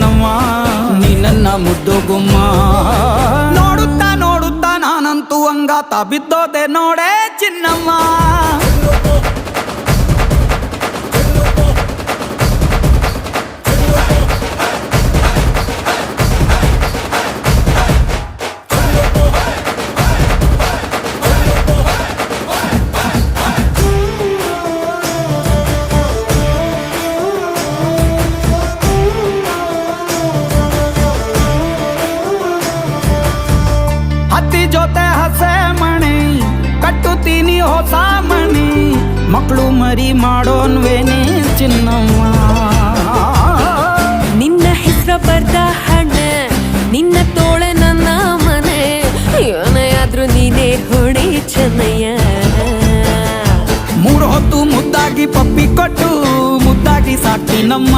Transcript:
ಚಿನ್ನಮ್ಮ, ನೀ ನನ್ನ ಮುದ್ದು ಗುಮ್ಮ. ನೋಡುತ್ತಾ ನೋಡುತ್ತಾ ನಾನಂತೂ ಅಂಗಾತ ಬಿದ್ದೋದೆ ನೋಡೆ ಚಿನ್ನಮ್ಮ. ಹತ್ತಿ ಜೊತೆ ಹಸೆ ಮಣಿ ಕಟ್ಟುತ್ತೀನಿ ಹೊಸ ಮಣಿ, ಮಕ್ಕಳು ಮರಿ ಮಾಡೋನ್ವೇನೆ ಚಿನ್ನಮ್ಮ. ನಿನ್ನ ಹೆಸರು ಬರ್ದ ಹಣ, ನಿನ್ನ ತೋಳೆ ನನ್ನ ಮನೆ, ಏನೇ ಆದ್ರೂ ನೀನೇ ಹೊಣೆ ಚೆನ್ನಯ್ಯ. 3 ಹೊತ್ತು ಮುದ್ದಾಗಿ ಪಪ್ಪಿ ಕೊಟ್ಟು ಮುದ್ದಾಗಿ ಸಾಕ್ತೀನಮ್ಮ.